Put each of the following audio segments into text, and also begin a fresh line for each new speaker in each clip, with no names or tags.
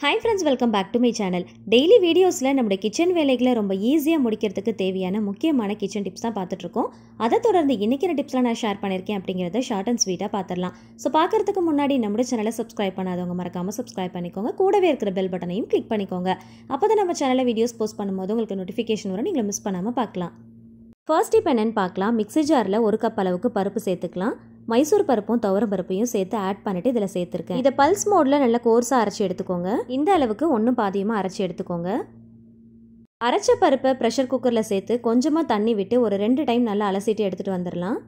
Hi friends, welcome back to my channel. Daily videosல நம்ம kitchen வேலைகளை ரொம்ப ஈஸியா முடிக்கிறதுக்கு தேவையான முக்கியமான கிச்சன் டிப்ஸ் தான் பார்த்துட்டு இருக்கோம். அதை தொடர்ந்து இன்னைக்கு டிப்ஸ்லாம் நான் ஷேர் பண்ணிருக்கேன் அப்படிங்கறத ஷார்ட் அண்ட் ஸ்வீட்டா பார்த்திடலாம். சோ பார்க்கிறதுக்கு முன்னாடி நம்ம சேனலை சப்ஸ்கிரைப் பண்ணாதவங்க மறக்காம சப்ஸ்கிரைப் பண்ணிக்கோங்க. கூடவே இருக்கிற பெல் பட்டனையும் கிளிக் பண்ணிக்கோங்க. அப்பதான் நம்ம சேனல்ல வீடியோஸ் போஸ்ட் பண்ணும்போது உங்களுக்கு நோட்டிஃபிகேஷன் வரும். நீங்க மிஸ் பண்ணாம பார்க்கலாம். ஃபர்ஸ்ட் டிப் என்னன்னு பார்க்கலாம். மிக்ஸி ஜார்ல 1 கப் அளவுக்கு பருப்பு சேர்த்துக்கலாம். மைசூர் பருப்பும் துவரம் பருப்பையும் சேர்த்து ஆட் பண்ணிட்டு இதில் சேர்த்துருக்கேன். இதை பல்ஸ் மோட்ல நல்லா கோர்ஸா அரைச்சி எடுத்துக்கோங்க. இந்த அளவுக்கு ஒன்றும் பாதியமா அரைச்சி எடுத்துக்கோங்க. அரைச்ச பருப்பை ப்ரெஷர் குக்கர்ல சேர்த்து கொஞ்சமா தண்ணி விட்டு ஒரு 2 டைம் நல்லா அலசிட்டு எடுத்துட்டு வந்துடலாம்.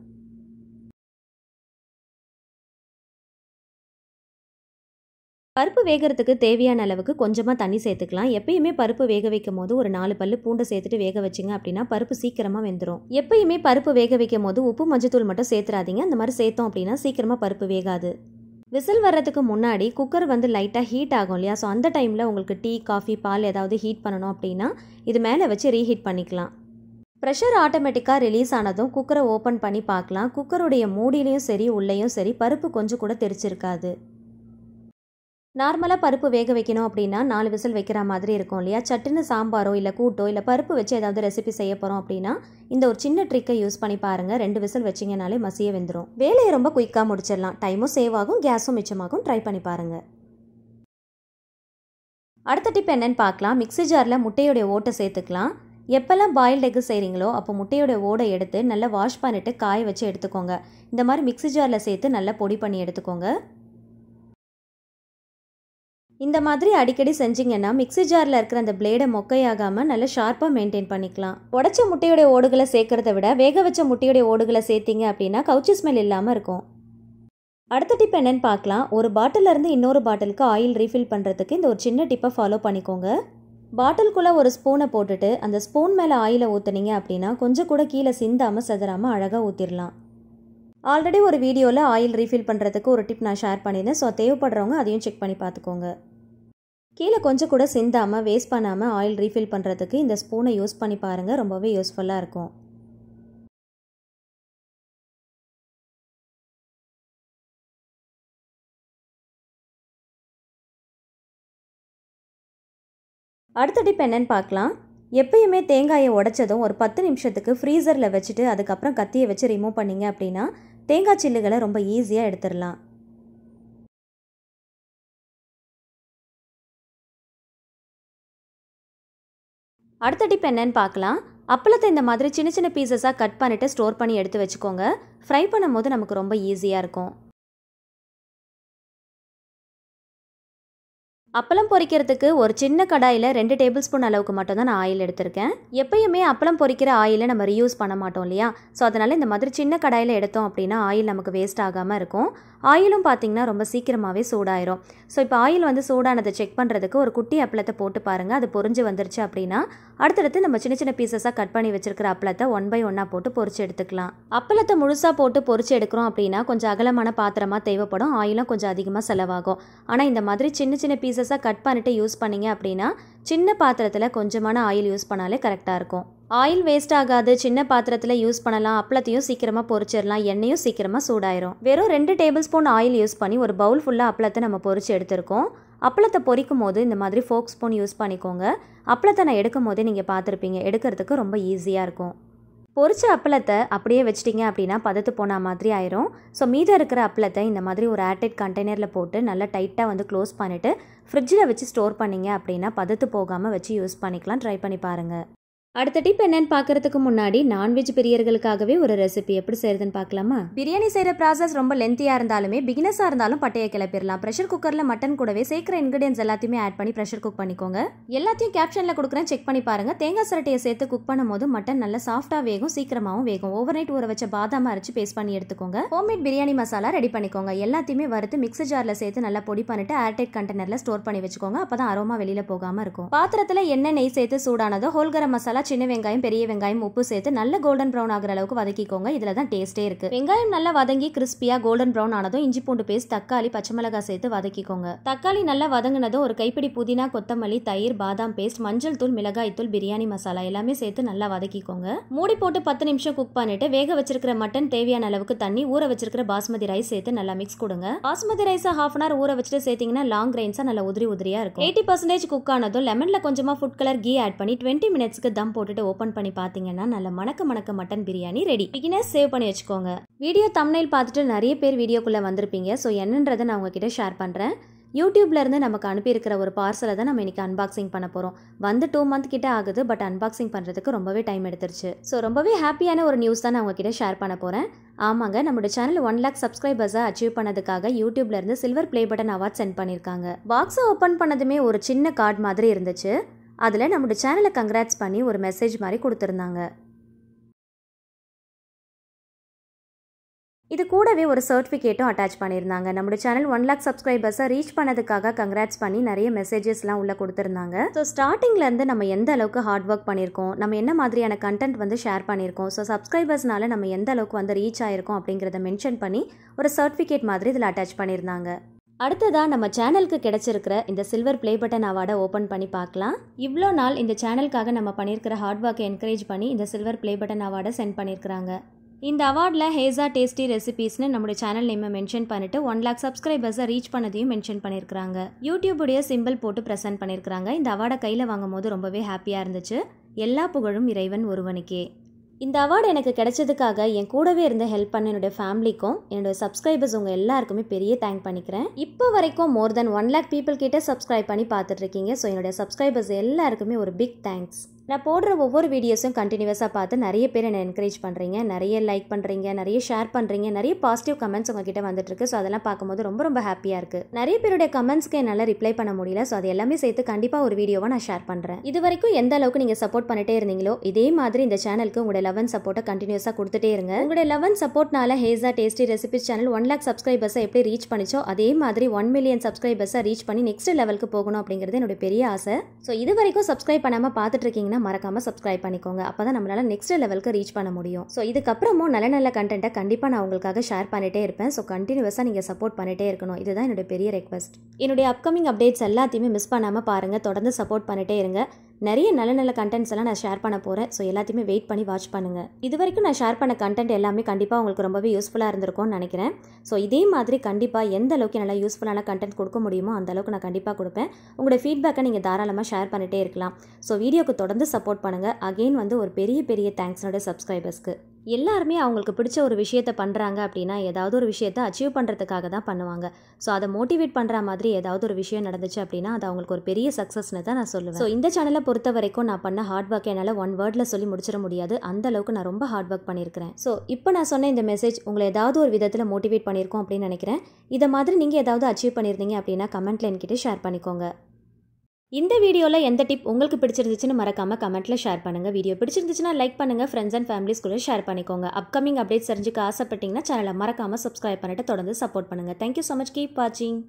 பருப்பு வேகிறதுக்கு தேவையான அளவுக்கு கொஞ்சமாக தண்ணி சேர்த்துக்கலாம். எப்பயுமே பருப்பு வேக வைக்கும் போது ஒரு 4 பல்லு பூண்டை சேர்த்துட்டு வேக வச்சிங்க அப்படின்னா பருப்பு சீக்கிரமாக வெந்துடும். எப்பயுமே பருப்பு வேக வைக்கும் போது உப்பு மஞ்சத்தூள் மட்டும் சேர்த்துறாதீங்க. அந்த மாதிரி சேர்த்தோம் அப்படின்னா சீக்கிரமாக பருப்பு வேகாது. விசில் வர்றதுக்கு முன்னாடி குக்கர் லைட்டாக ஹீட் ஆகும் இல்லையா? ஸோ அந்த டைமில் உங்களுக்கு டீ, காஃபி, பால் ஏதாவது ஹீட் பண்ணணும் அப்படின்னா இது மேலே வச்சு ரீஹீட் பண்ணிக்கலாம். ப்ரெஷர் ஆட்டோமேட்டிக்காக ரிலீஸ் ஆனதும் குக்கரை ஓப்பன் பண்ணி பார்க்கலாம். குக்கருடைய மூடியிலையும் சரி உள்ளேயும் சரி பருப்பு கொஞ்சம் கூட தெரிச்சிருக்காது. நார்மலாக பருப்பு வேக வைக்கணும் அப்படின்னா 4 விசில் வைக்கிற மாதிரி இருக்கும் இல்லையா? சட்டுன்னு சாம்பாரோ இல்லை கூட்டோ இல்லை பருப்பு வச்சு ஏதாவது ரெசிபி செய்ய போகிறோம் அப்படின்னா இந்த ஒரு சின்ன ட்ரிக்கை யூஸ் பண்ணி பாருங்கள். 2 விசில் வச்சிங்கனாலே மசிய வெந்துடும். வேலையை ரொம்ப குயிக்காக முடிச்சிடலாம். டைமும் சேவ் ஆகும், கேஸும் மிச்சமாகும். ட்ரை பண்ணி பாருங்கள். அடுத்த டிப் என்னன்னு பார்க்கலாம். மிக்ஸி ஜாரில் முட்டையோடைய ஓட்டை சேர்த்துக்கலாம். எப்போல்லாம் பாயில்டு எக்கு செய்கிறீங்களோ அப்போ முட்டையோட ஓடை எடுத்து நல்லா வாஷ் பண்ணிவிட்டு காய வச்சு எடுத்துக்கோங்க. இந்த மாதிரி மிக்ஸி ஜாரில் சேர்த்து நல்லா பொடி பண்ணி எடுத்துக்கோங்க. இந்த மாதிரி அடிக்கடி செஞ்சிங்கன்னா மிக்ஸி ஜாரில் இருக்கிற அந்த பிளேடை மொக்கையாகாமல் நல்லா ஷார்ப்பாக மெயின்டைன் பண்ணிக்கலாம். உடச்ச முட்டையோடைய ஓடுகளை சேர்க்கறத விட வேக வச்ச முட்டையோடைய ஓடுகளை சேர்த்திங்க அப்படின்னா கவுச்சி ஸ்மெல் இல்லாமல் இருக்கும். அடுத்த டிப் என்னன்னு பார்க்கலாம். ஒரு பாட்டிலேருந்து இன்னொரு பாட்டிலுக்கு ஆயில் ரீஃபில் பண்ணுறதுக்கு இந்த ஒரு சின்ன டிப்பை ஃபாலோ பண்ணிக்கோங்க. பாட்டிலுக்குள்ளே ஒரு ஸ்பூனை போட்டுட்டு அந்த ஸ்பூன் மேலே ஆயிலை ஊற்றுனீங்க அப்படின்னா கொஞ்சம் கூட கீழே சிந்தாமல் செதறாமல் அழகாக ஊற்றிடலாம். ஆல்ரெடி ஒரு வீடியோவில் ஆயில் ரீஃபில் பண்ணுறதுக்கு ஒரு டிப் நான் ஷேர் பண்ணியிருந்தேன். ஸோ தேவைப்படுறவங்க அதையும் செக் பண்ணி பார்த்துக்கோங்க. கீழே கொஞ்சம் கூட சிந்தாமல் வேஸ்ட் பண்ணாமல் ஆயில் ரீஃபில் பண்ணுறதுக்கு இந்த ஸ்பூனை யூஸ் பண்ணி பாருங்கள். ரொம்பவே யூஸ்ஃபுல்லாக இருக்கும். அடுத்த டிப் என்னன்னு பார்க்கலாம். எப்பயுமே தேங்காயை உடைச்சதும் ஒரு 10 நிமிஷத்துக்கு ஃப்ரீசரில் வச்சுட்டு அதுக்கப்புறம் கத்தியை வச்சு ரிமூவ் பண்ணிங்க அப்படின்னா தேங்காய் சில்லுகளை ரொம்ப ஈஸியாக எடுத்துடலாம். அடுத்த டிப் என்னன்னு பார்க்கலாம். அப்பளத்தை இந்த மாதிரி சின்ன சின்ன பீசஸாக கட் பண்ணிவிட்டு ஸ்டோர் பண்ணி எடுத்து வச்சுக்கோங்க. ஃப்ரை பண்ணும் போது நமக்கு ரொம்ப ஈஸியாக இருக்கும். அப்பளம் பொரிக்கிறதுக்கு ஒரு சின்ன கடாயில் 2 டேபிள் ஸ்பூன் அளவுக்கு மட்டும் தான் நான் ஆயில் எடுத்திருக்கேன். எப்பயுமே அப்பளம் பொரிக்கிற ஆயிலை நம்ம ரீயூஸ் பண்ண மாட்டோம் இல்லையா? ஸோ அதனால் இந்த மாதிரி சின்ன கடாயில் எடுத்தோம் அப்படின்னா ஆயில் நமக்கு வேஸ்ட் ஆகாமல் இருக்கும். ஆயிலும் பார்த்திங்கன்னா ரொம்ப சீக்கிரமாகவே சூடாயிரும். ஸோ இப்போ ஆயில் சூடானதை செக் பண்ணுறதுக்கு ஒரு குட்டி அப்பளத்தை போட்டு பாருங்கள். அது பொரிஞ்சு வந்துருச்சு அப்படின்னா அடுத்தடுத்து நம்ம சின்ன சின்ன பீசஸாக கட் பண்ணி வச்சிருக்கிற அப்பளத்தை 1 by 1 போட்டு பொரிச்சு எடுத்துக்கலாம். அப்பளத்தை முழுசாக போட்டு பொரிச்சு எடுக்கிறோம் அப்படின்னா கொஞ்சம் அகலமான பாத்திரமாக தேவைப்படும். ஆயிலும் கொஞ்சம் அதிகமாக செலவாகும். ஆனால் இந்த மாதிரி சின்ன சின்ன பீசஸாக கட் பண்ணிட்டு யூஸ் பண்ணிங்க அப்படின்னா சின்ன பாத்திரத்தில் கொஞ்சமான ஆயில் யூஸ் பண்ணாலே கரெக்டாக இருக்கும். ஆயில் வேஸ்ட் ஆகாது. சின்ன பாத்திரத்தில் யூஸ் பண்ணலாம். அப்பளத்தையும் சீக்கிரமாக பொரிச்சிடலாம். எண்ணெயும் சீக்கிரமாக சூடாயிரும். வெறும் 2 டேபிள் ஸ்பூன் ஆயில் யூஸ் பண்ணி ஒரு பவுல் ஃபுல்லாக அப்பளத்தை நம்ம பொரிச்சு எடுத்திருக்கோம். அப்பளத்தை பொரிக்கும் போது இந்த மாதிரி ஃபோக் ஸ்பூன் யூஸ் பண்ணிக்கோங்க. அப்பளத்தை நான் எடுக்கும் போதே நீங்கள் பார்த்துருப்பீங்க. எடுக்கிறதுக்கு ரொம்ப ஈஸியாக இருக்கும். பொரிச்ச அப்பளத்தை அப்படியே வச்சிட்டிங்க அப்படின்னா பதத்து போன மாதிரி ஆயிரும். ஸோ மீதம் இருக்கிற அப்பளத்தை இந்த மாதிரி ஒரு ஏர்டைட் கண்டெய்னரில் போட்டு நல்லா டைட்டாக க்ளோஸ் பண்ணிவிட்டு ஃப்ரிட்ஜில் வச்சு ஸ்டோர் பண்ணிங்க அப்படின்னா பதத்து போகாமல் வச்சு யூஸ் பண்ணிக்கலாம். ட்ரை பண்ணி பாருங்கள். அடுத்த டிப் என்னன்னு பார்க்கறதுக்கு முன்னாடி நான்வெஜ் பிரியர்களுக்காகவே ஒரு ரெசிபி எப்படி செய்யறதுன்னு பார்க்கலாமா? பிரியாணி செய்கிற ப்ராசஸ் ரொம்ப லென்த்தியாக இருந்தாலுமே பிகினஸாக இருந்தாலும் பட்டையை கிளப்பிடலாம். ப்ரெஷர் குக்கரில் மட்டன் கூடவே சேர்க்குற இன்கிரிடியன்ஸ் எல்லாத்தையுமே ஆட் பண்ணி ப்ரெஷர் குக் பண்ணிக்கோங்க. எல்லாத்தையும் கேப்ஷனில் கொடுக்குறேன், செக் பண்ணி பாருங்கள். தேங்காய் சிரட்டையை சேர்த்து குக் பண்ணும் போது மட்டன் நல்லா சாஃப்டாக வேகும், சீக்கிரமாகவும் வேகும். ஓவர் நைட் ஊற வச்ச பாதாம் அரைச்சு பேஸ்ட் பண்ணி எடுத்துக்கோங்க. ஹோம்மேட் பிரியாணி மசாலா ரெடி பண்ணிக்கோங்க. எல்லாத்தையுமே வறுத்து மிக்ஸி ஜாரில் சேர்த்து நல்லா பொடி பண்ணிட்டு ஏர்டைட் கண்டெய்னரில் ஸ்டோர் பண்ணி வச்சுக்கோங்க. அப்போ தான் அரோமா வெளியில் போகாமல் இருக்கும். பாத்திரத்தில் எண்ணெய் நெய் சேர்த்து சூடானதோ ஹோல் கரம் மசாலா, மிளகாய், சின்ன வெங்காயம், பெரிய வெங்காயம், உப்பு சேர்த்து நல்ல கோல்டன் ப்ரௌன் ஆகிற அளவுக்கு வதக்கிக்கோங்க. இதில் தான் டேஸ்ட்டே இருக்குது. வெங்காயம் நல்லா வதங்கி கிறிஸ்பியாக கோல்டன் ப்ரௌன் ஆனதும் இஞ்சி பூண்டு பேஸ்ட், தக்காளி, பச்சை மிளகாய் சேர்த்து வதக்கிக்கோங்க. தக்காளி நல்லா வதங்கினதும் ஒரு கைப்பிடி புதினா, கொத்தமல்லி, தயிர், பாதாம் பேஸ்ட், மஞ்சள் தூள், மிளகாய் தூள், பிரியாணி மசாலா எல்லாமே சேர்த்து நல்லா வதக்கிக்கோங்க. மூடி போட்டு 10 நிமிஷம் குக் பண்ணிட்டு வேக வச்சிருக்கிற மட்டன், தேவையான அளவுக்கு தண்ணி, ஊற வச்சிருக்கிற பாஸ்மதி ரைஸ் சேர்த்து நல்லா மிக்ஸ் கொடுங்க. பாஸ்மதி ரைஸை ½ hour ஊற வச்சுட்டு சேர்த்தீங்கன்னா லாங் கிரெயின்ஸா நல்லா உதிரியா இருக்கும். 80% குக் ஆனதும் லெமன்ல கொஞ்சமா ஃபுட் கலர், கீ ஆட் பண்ணி 20 மினிட்ஸ்க்கு தம் போட்டுட்டு ஓபன் பண்ணி பாத்தீங்கன்னா நல்ல மணக்க mutton biryani ready. Beginners save பண்ணி வச்சுக்கோங்க. வீடியோ தம்ப்நெயில் பார்த்துட்டு நிறைய பேர் வீடியோக்குள்ள வந்திருப்பீங்க. ஸோ என்னன்றதை நான் உங்ககிட்ட ஷேர் பண்றேன். யூடியூப்ல இருந்து நமக்கு அனுப்பியிருக்கிற ஒரு பார்சலை தான் நம்ம இன்னைக்கு அன்பாக்சிங் பண்ண போகிறோம். வந்து 2 month கிட்ட ஆகுது. பட் அன்பாக்சிங் பண்ணுறதுக்கு ரொம்பவே டைம் எடுத்துருச்சு. ஸோ ரொம்பவே ஹாப்பியான ஒரு நியூஸ் தான் நான் உங்ககிட்ட ஷேர் பண்ண போகிறேன். ஆமாங்க, நம்மளோட சேனல் 1 lakh சப்ஸ்கிரைபர்ஸை அச்சீவ் பண்ணதுக்காக யூடியூப்ல இருந்து silver play button award send பண்ணியிருக்காங்க. பாக்ஸை ஓப்பன் பண்ணதுமே ஒரு சின்ன கார்டு மாதிரி இருந்துச்சு. அதில் நம்மளோட சேனலை கங்க்ராட்ஸ் பண்ணி ஒரு மெசேஜ் மாதிரி கொடுத்துருந்தாங்க. இது கூடவே ஒரு சர்டிஃபிகேட்டும் அட்டாச் பண்ணியிருந்தாங்க. நம்மளோட சேனல் 1 lakh சப்ஸ்கிரைபர்ஸை ரீச் பண்ணதுக்காக கங்க்ராட்ஸ் பண்ணி நிறைய மெசேஜஸ்லாம் உள்ள கொடுத்துருந்தாங்க. ஸோ ஸ்டார்டிங்லேருந்து நம்ம எந்த அளவுக்கு ஹார்ட் ஒர்க் பண்ணியிருக்கோம், நம்ம என்ன மாதிரியான கண்டென்ட் வந்து ஷேர் பண்ணியிருக்கோம், ஸோ சப்ஸ்கிரைபர்ஸ்னால நம்ம எந்த அளவுக்கு வந்து ரீச் ஆயிருக்கோம் அப்படிங்கிறத மென்ஷன் பண்ணி ஒரு சர்டிஃபிகேட் மாதிரி இதில் அட்டாச் பண்ணியிருந்தாங்க. அடுத்ததாக நம்ம சேனலுக்கு கிடைச்சிருக்கிற இந்த சில்வர் ப்ளே பட்டன் அவார்டை ஓப்பன் பண்ணி பார்க்கலாம். இவ்வளோ நாள் இந்த சேனலுக்காக நம்ம பண்ணியிருக்கிற ஹார்ட் ஒர்க்கை என்கரேஜ் பண்ணி இந்த சில்வர் ப்ளே பட்டன் அவார்டை சென்ட் பண்ணியிருக்கிறாங்க. இந்த அவார்டில் ஹேசா டேஸ்டி ரெசிபீஸ்னு நம்மளுடைய சேனல் நேமை மென்ஷன் பண்ணிட்டு 1 lakh சப்ஸ்கிரைபர்ஸை ரீச் பண்ணதையும் மென்ஷன் பண்ணியிருக்காங்க. யூடியூபுடைய சிம்பிள் போட்டு ப்ரெசென்ட் பண்ணியிருக்காங்க. இந்த அவார்டை கையில் வாங்கும் போது ரொம்பவே ஹாப்பியாக இருந்துச்சு. எல்லா புகழும் இறைவன் ஒருவனுக்கே. இந்த அவார்டு எனக்கு கிடைச்சதுக்காக என் கூடவே இருந்து ஹெல்ப் பண்ண என்னோட ஃபேமிலிக்கும் என்னோட சப்ஸ்கிரைபர்ஸ் உங்கள் எல்லாருக்குமே பெரிய தேங்க் பண்ணிக்கிறேன். இப்போ வரைக்கும் மோர் தென் 1 lakh பீப்புள் கிட்ட சப்ஸ்கிரைப் பண்ணி பார்த்துட்டு இருக்கீங்க. ஸோ என்னோட சப்ஸ்கிரைபர்ஸ் எல்லாருக்குமே ஒரு பிக் தேங்க்ஸ். நான் போடுற ஒவ்வொரு வீடியோஸும் கண்டினியூஸாக பார்த்து நிறைய பேர் என்னை என்கரேஜ் பண்ணுறீங்க, நிறைய லைக் பண்ணுறீங்க, நிறைய ஷேர் பண்ணுறீங்க, நிறைய பாசிட்டிவ் கமெண்ட்ஸ் உங்ககிட்ட வந்துட்டுருக்கு. ஸோ அதெல்லாம் பார்க்கும்போது ரொம்ப ஹாப்பியாக இருக்குது. நிறைய பேருடைய கமெண்ட்ஸ்க்கு என்னால் ரிப்ளை பண்ண முடியல. ஸோ அது எல்லாமே சேர்த்து கண்டிப்பாக ஒரு வீடியோவை நான் ஷேர் பண்ணுறேன். இது வரைக்கும் எந்த அளவுக்கு நீங்கள் சப்போர்ட் பண்ணிட்டே இருந்தீங்களோ இதே மாதிரி இந்த சேனலுக்கு உங்களோட லவ் அண்ட் சப்போர்ட்டை கண்டினியூஸாக கொடுத்துட்டே இருங்க. உங்களோட லவ் அண்ட் சப்போர்ட்னால Hesa tasty recipes channel 1 lakh சப்ஸ்கிரைபர்ஸை எப்படி ரீச் பண்ணிச்சோ அதே மாதிரி 1 million சப்ஸ்கிரைபர்ஸை ரீச் பண்ணி நெக்ஸ்ட் லெவலுக்கு போகணும் அப்படிங்கிறது என்னோட பெரிய ஆசை. ஸோ இது வரைக்கும் சப்ஸ்கிரைப் பண்ணாமல் பார்த்துட்டு இருக்கீங்கன்னா மறக்காமல் சப்ஸ்கிரைப் பண்ணிக்கோங்க. அப்பதான் நம்மளால நெக்ஸ்ட் லெவலுக்கு ரீச் பண்ண முடியும். ஸோ இதுக்கப்புறமும் நல்ல கண்டென்ட்டை கண்டிப்பாக நான் உங்களுக்காக ஷேர் பண்ணிட்டே இருப்பேன். ஸோ கண்டினியூஸாக நீங்கள் சப்போர்ட் பண்ணிட்டே இருக்கணும். இதுதான் என்னோட பெரிய ரெக்வஸ்ட். என்னுடைய அப்கமிங் அப்டேட்ஸ் எல்லாத்தையுமே மிஸ் பண்ணாமல் பாருங்கள். தொடர்ந்து சப்போர்ட் பண்ணிட்டே இருங்க. நிறைய நல்ல கண்டென்ட்ஸ் எல்லாம் நான் ஷேர் பண்ண போகிறேன். ஸோ எல்லாத்தையுமே வெயிட் பண்ணி வாட்ச் பண்ணுங்கள். இது வரைக்கும் நான் ஷேர் பண்ண கண்டென்ட் எல்லாமே கண்டிப்பாக உங்களுக்கு ரொம்பவே யூஸ்ஃபுல்லாக இருந்திருக்கும்னு நினைக்கிறேன். ஸோ இதே மாதிரி கண்டிப்பாக எந்த அளவுக்கு நல்லா யூஸ்ஃபுல்லான கண்டென்ட் கொடுக்க முடியுமோ அந்த அளவுக்கு நான் கண்டிப்பாக கொடுப்பேன். உங்களோட ஃபீட்பேக்கை நீங்கள் தாராளமாக ஷேர் பண்ணிட்டே இருக்கலாம். ஸோ வீடியோக்கு தொடர்ந்து சப்போர்ட் பண்ணுங்கள். அகெயின் வந்து ஒரு பெரிய தேங்க்ஸோட சப்ஸ்கிரைபர்ஸ்க்கு. எல்லாருமே அவங்களுக்கு பிடிச்ச ஒரு விஷயத்தை பண்ணுறாங்க அப்படின்னா ஏதாவது ஒரு விஷயத்தை அச்சீவ் பண்ணுறதுக்காக தான் பண்ணுவாங்க. ஸோ அதை மோட்டிவேட் பண்ணுற மாதிரி ஏதாவது ஒரு விஷயம் நடந்துச்சு அப்படின்னா அது அவங்களுக்கு ஒரு பெரிய சக்ஸஸ்னு தான் நான் சொல்லுவேன். ஸோ இந்த சேனலை பொறுத்த வரைக்கும் நான் பண்ண ஹார்ட் ஒர்க் என்னால் 1 wordல சொல்லி முடிச்சிட முடியாது. அந்த அளவுக்கு நான் ரொம்ப ஹார்ட் ஒர்க் பண்ணியிருக்கிறேன். ஸோ இப்போ நான் சொன்ன இந்த மெசேஜ் உங்களை ஏதாவது ஒரு விதத்தில் மோட்டிவேட் பண்ணியிருக்கோம் அப்படின்னு நினைக்கிறேன். இதை மாதிரி நீங்கள் ஏதாவது அச்சீவ் பண்ணியிருந்தீங்க அப்படின்னா கமெண்ட்டில் என்கிட்ட ஷேர் பண்ணிக்கோங்க. இந்த வீடியோவில் எந்த டிப் உங்களுக்கு பிடிச்சிருந்துச்சுன்னு மறக்காம கமெண்ட்டில் ஷேர் பண்ணுங்கள். வீடியோ பிடிச்சிருந்துச்சுன்னா லைக் பண்ணுங்கள். ஃப்ரெண்ட்ஸ் அண்ட் ஃபேமிலிஸ் கூட ஷேர் பண்ணிக்கோங்க. அப்கமிங் அப்டேட்ஸ் தெரிஞ்சுக்க ஆசைப்பட்டீங்கன்னா சேனலை மறக்காமல் சப்ஸ்கிரைப் பண்ணிட்டு தொடர்ந்து சப்போர்ட் பண்ணுங்கள். Thank you so much. கீப் வாட்சிங்.